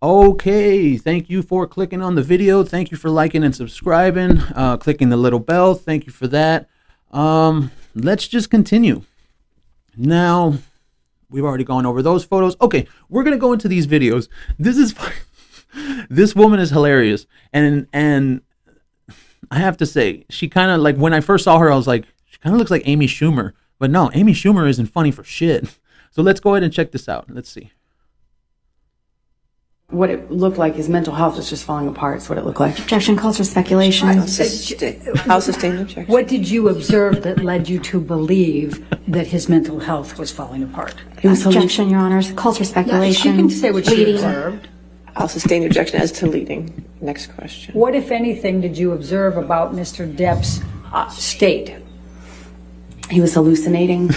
Okay, thank you for clicking on the video. Thank you for liking and subscribing, clicking the little bell. Thank you for that. Let's just continue. Now, we've already gone over those photos. Okay, we're going to go into these videos. This is this woman is hilarious. And I have to say, she kind of, like, when I first saw her, I was like, she kind of looks like Amy Schumer. But no, Amy Schumer isn't funny for shit. So let's go ahead and check this out. Let's see. What it looked like, his mental health was just falling apart. It's what it looked like. Objection calls for speculation. I'll sustain the objection. What did you observe that led you to believe that his mental health was falling apart? Objection, Your Honors. Calls for speculation. You can say what you observed. I'll sustain the objection as to leading. Next question. What, if anything, did you observe about Mr. Depp's state? He was hallucinating,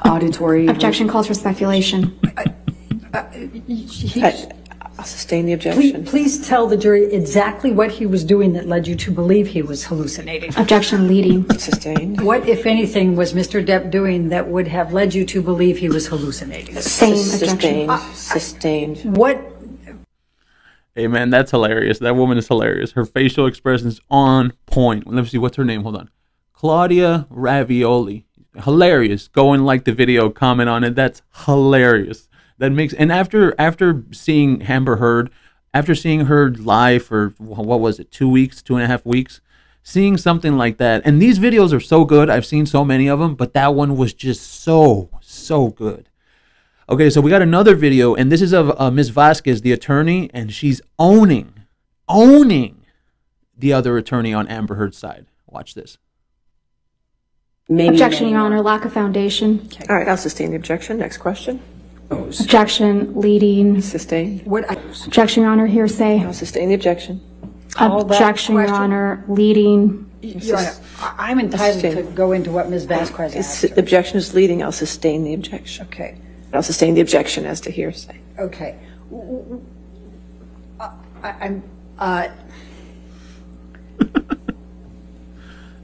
auditory. Objection calls for speculation. I'll sustain the objection. Please tell the jury exactly what he was doing that led you to believe he was hallucinating. Objection, leading. Sustained. What, if anything, was Mr. Depp doing that would have led you to believe he was hallucinating? Same Sustained. objection. Sustained. What? Hey, man, that's hilarious. That woman is hilarious. Her facial expression is on point. Let me see. What's her name? Hold on. Claudia Ravioli. Hilarious. Go and like the video, comment on it. That's hilarious. That makes, and after seeing Amber Heard, after seeing her live for, what was it, 2 weeks, 2.5 weeks, seeing something like that, and these videos are so good. I've seen so many of them, but that one was just so good. Okay, so we got another video, and this is of Ms. Vasquez, the attorney, and she's owning the other attorney on Amber Heard's side. Watch this. Objection, Your Honor. Lack of foundation. Okay. All right, I'll sustain the objection. Next question. Objection, leading. Sustained. Objection, Your Honor. Hearsay. I'll sustain the objection. Objection, Your Honor. Leading. Your Honor, I'm entitled to go into what Ms. Vasquez asked. The objection is leading. I'll sustain the objection. Okay. I'll sustain the objection as to hearsay. Okay.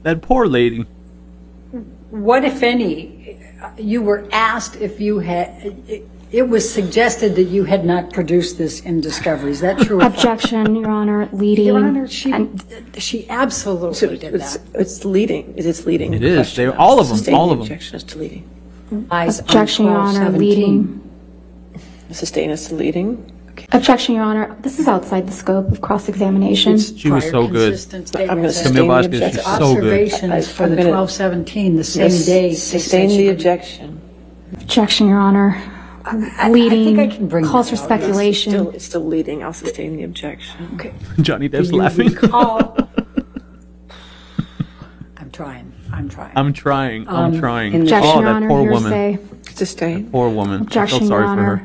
That poor lady. What, if any, you were asked if you had, it was suggested that you had not produced this in discovery. Is that true? Objection, Your Honor. Leading. Your Honor, she absolutely did that. It's leading. It's leading. It is. They're all of them. All of them. Objection as to leading. Objection, Your Honor. Leading. Sustain as to leading. Objection, Your Honor. This is outside the scope of cross-examination. She was so good. I'm going to sustain Camille the Vasquez, objection. she's so good. Observations for the 12/17, the same day. Sustain the objection. Objection, Your Honor. Leading. I think I can bring calls for that out. speculation. It's still leading. I'll sustain the objection. Okay. Johnny Depp's laughing. I'm trying. I'm trying. Objection, Oh, Your that Honor. poor Hearsay. woman. Sustain. Poor woman. I Objection, feel sorry Your for Honor. her.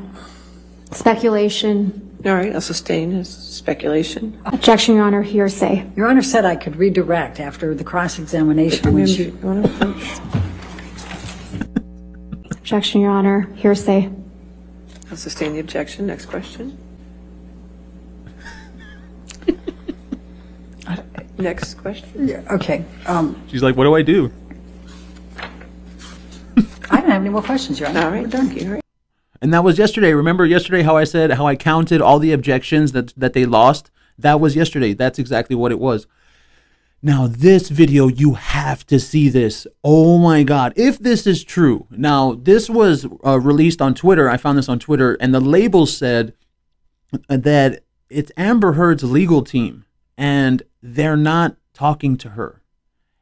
Speculation. All right, I'll sustain as speculation. Objection, Your Honor. Hearsay. Your Honor said I could redirect after the cross-examination when she... Objection, Your Honor. Hearsay. I'll sustain the objection. Next question. Next question. Yeah, okay. She's like, what do I do? I don't have any more questions, Your Honor. All right, thank you. All right. And that was yesterday. Remember yesterday how I said how I counted all the objections that they lost? That was yesterday. That's exactly what it was. Now, this video, you have to see this. Oh, my God. If this is true. Now, this was released on Twitter. I found this on Twitter. And the label said that it's Amber Heard's legal team. And they're not talking to her.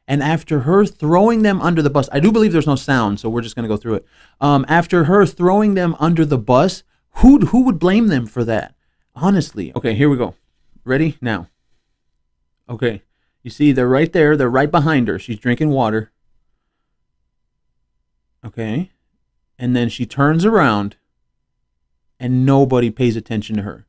And after her throwing them under the bus, I do believe there's no sound, so we're just going to go through it. After her throwing them under the bus, who would blame them for that? Honestly. Okay, here we go. Ready? Now. Okay. You see, they're right there. They're right behind her. She's drinking water. Okay. And then she turns around, and nobody pays attention to her.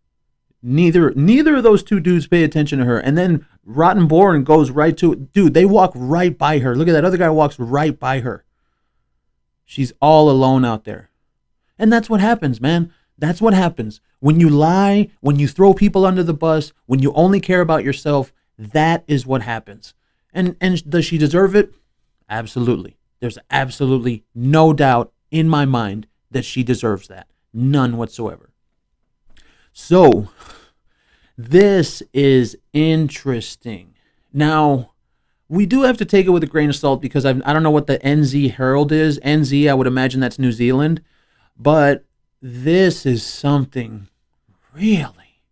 Neither of those two dudes pay attention to her. And then Rottenborn goes right to it. Dude, they walk right by her. Look at that other guy walks right by her. She's all alone out there. And that's what happens, man. That's what happens. When you lie, when you throw people under the bus, when you only care about yourself, that is what happens. And does she deserve it? Absolutely. There's absolutely no doubt in my mind that she deserves that. None whatsoever. So, This is interesting. Now, we do have to take it with a grain of salt because I don't know what the NZ Herald is. NZ, I would imagine that's New Zealand. But this is something really.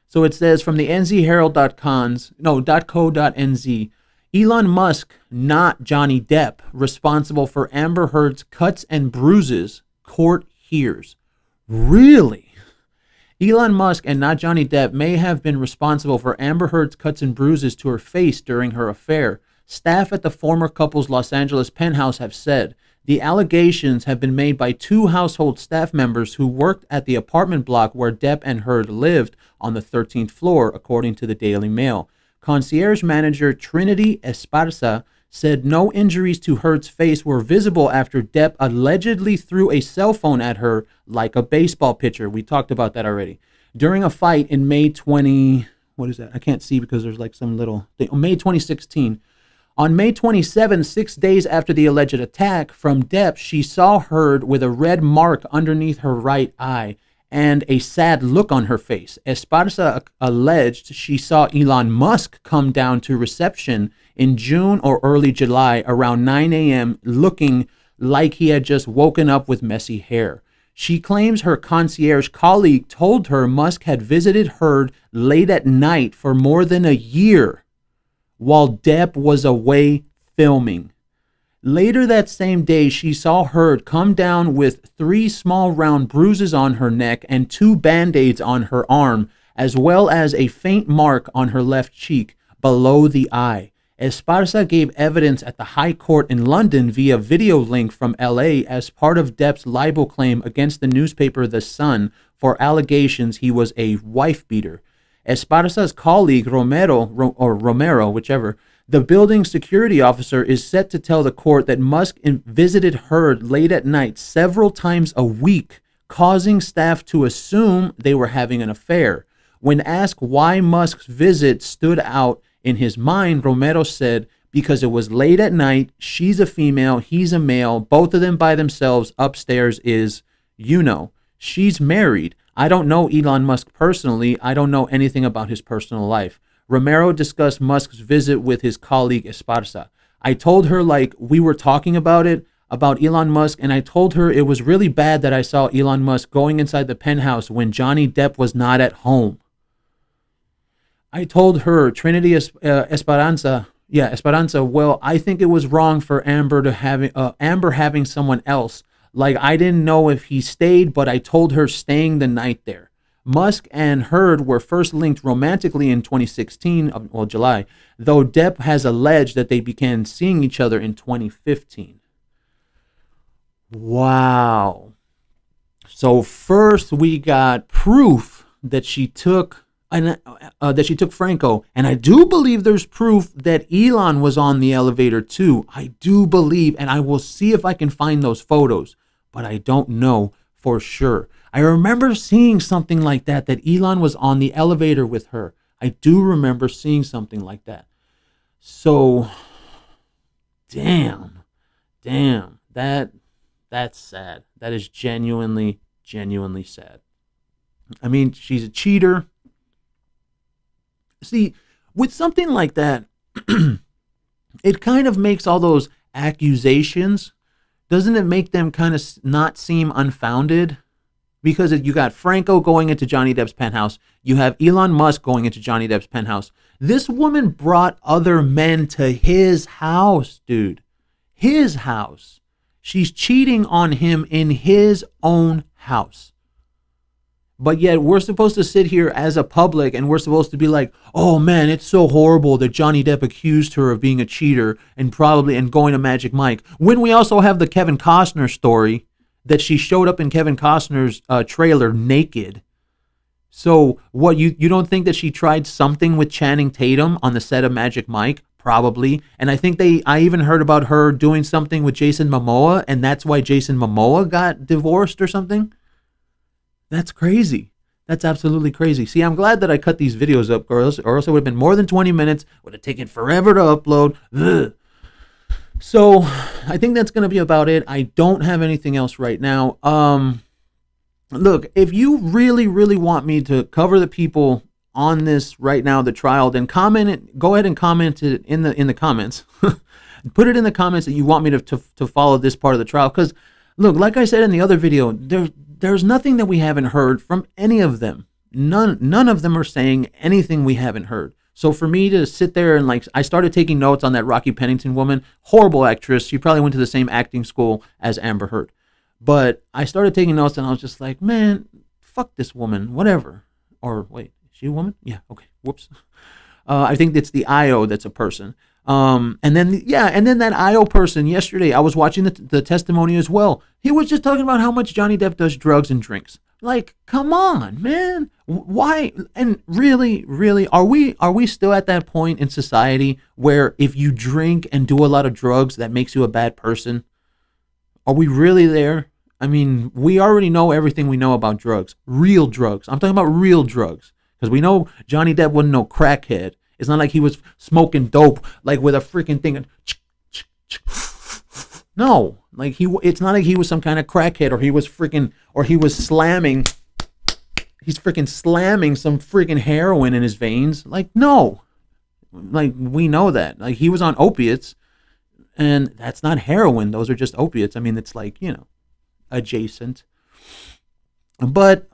So it says from the nzherald.co.nz, Elon Musk, not Johnny Depp, responsible for Amber Heard's cuts and bruises, court hears. Really? Elon Musk and not Johnny Depp may have been responsible for Amber Heard's cuts and bruises to her face during her affair. Staff at the former couple's Los Angeles penthouse have said the allegations have been made by two household staff members who worked at the apartment block where Depp and Heard lived on the 13th floor, according to the Daily Mail. Concierge manager Trinity Esparza said no injuries to Heard's face were visible after Depp allegedly threw a cell phone at her like a baseball pitcher. We talked about that already. During a fight in May 2016. On May 27, 6 days after the alleged attack from Depp, she saw Heard with a red mark underneath her right eye and a sad look on her face. Esparza alleged she saw Elon Musk come down to reception in June or early July around 9 a.m. looking like he had just woken up with messy hair. She claims her concierge colleague told her Musk had visited Heard late at night for more than a year while Depp was away filming. Later that same day, she saw Heard come down with 3 small round bruises on her neck and 2 band-aids on her arm, as well as a faint mark on her left cheek below the eye. Esparza gave evidence at the High Court in London via video link from LA as part of Depp's libel claim against the newspaper The Sun for allegations he was a wife-beater. Esparza's colleague Romero, whichever, the building security officer, is set to tell the court that Musk visited Heard late at night several times a week, causing staff to assume they were having an affair. When asked why Musk's visit stood out in his mind, Romero said, because it was late at night, she's a female, he's a male, both of them by themselves, upstairs is, she's married. I don't know Elon Musk personally. I don't know anything about his personal life. Romero discussed Musk's visit with his colleague Esparza. I told her, we were talking about Elon Musk, and I told her it was really bad that I saw Elon Musk going inside the penthouse when Johnny Depp was not at home. I told her, Trinity Esperanza, well, I think it was wrong for Amber having someone else. I didn't know if he stayed, but I told her staying the night there. Musk and Heard were first linked romantically in 2016, July, though Depp has alleged that they began seeing each other in 2015. Wow. So first we got proof that she took Franco, and I do believe there's proof that Elon was on the elevator too. I do believe, and I will see if I can find those photos, but I don't know for sure. I remember seeing something like that Elon was on the elevator with her. I do remember seeing something like that. So, damn, that's sad. That is genuinely sad. I mean, she's a cheater. See, with something like that, it kind of makes all those accusations, doesn't it make them kind of not seem unfounded? Because you got Franco going into Johnny Depp's penthouse. You have Elon Musk going into Johnny Depp's penthouse. This woman brought other men to his house, dude. His house. She's cheating on him in his own house. But yet we're supposed to sit here as a public and we're supposed to be like, oh man, it's so horrible that Johnny Depp accused her of being a cheater and going to Magic Mike. When we also have the Kevin Costner story that she showed up in Kevin Costner's trailer naked. So what, you don't think that she tried something with Channing Tatum on the set of Magic Mike? Probably. And I think I even heard about her doing something with Jason Momoa, and that's why Jason Momoa got divorced or something. That's crazy. That's absolutely crazy. See, I'm glad that I cut these videos up, or else it would have been more than 20 minutes. Would have taken forever to upload. Ugh. So I think that's going to be about it. I don't have anything else right now. Look, if you really, really want me to cover the people on this right now, the trial, then comment it. Go ahead and comment it in the comments. Put it in the comments that you want me to follow this part of the trial. Because look, like I said in the other video, there's nothing that we haven't heard from any of them. None of them are saying anything we haven't heard. So for me to sit there and like, I started taking notes on that Rocky Pennington woman, horrible actress. She probably went to the same acting school as Amber Heard. But I started taking notes and I was just like, man, fuck this woman, whatever. Or wait, is she a woman? Yeah, okay, whoops. I think it's the IO that's a person. And then that IO person yesterday, I was watching the testimony as well. He was just talking about how much Johnny Depp does drugs and drinks. Like, come on, man. Why? And really, are we still at that point in society where if you drink and do a lot of drugs, that makes you a bad person? Are we really there? I mean, we already know everything we know about drugs. Real drugs. I'm talking about real drugs. Because we know Johnny Depp wasn't no crackhead. It's not like he was smoking dope, like with a freaking thing. No, like it's not like he was some kind of crackhead, or he was slamming. He's freaking slamming some freaking heroin in his veins. Like, no, like we know that. Like, he was on opiates, and that's not heroin. Those are just opiates. I mean, it's like, you know, adjacent. But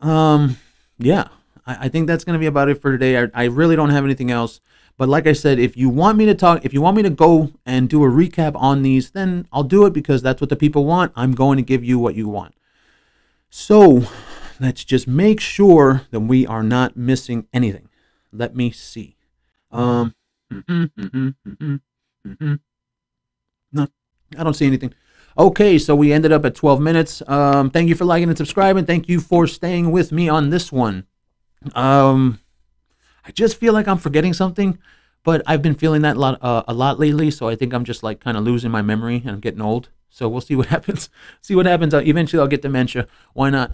yeah, I think that's gonna be about it for today. I really don't have anything else. But like I said, if you want me to talk, if you want me to go and do a recap on these, then I'll do it, because that's what the people want. I'm going to give you what you want. So let's just make sure that we are not missing anything. Let me see. No, I don't see anything. Okay, so we ended up at 12 minutes. Thank you for liking and subscribing. Thank you for staying with me on this one. I just feel like I'm forgetting something, but I've been feeling that a lot lately, so I think I'm just like kind of losing my memory and I'm getting old. So we'll see what happens. Eventually I'll get dementia. Why not?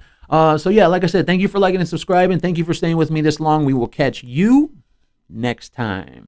So yeah, like I said, thank you for liking and subscribing. Thank you for staying with me this long. We will catch you next time.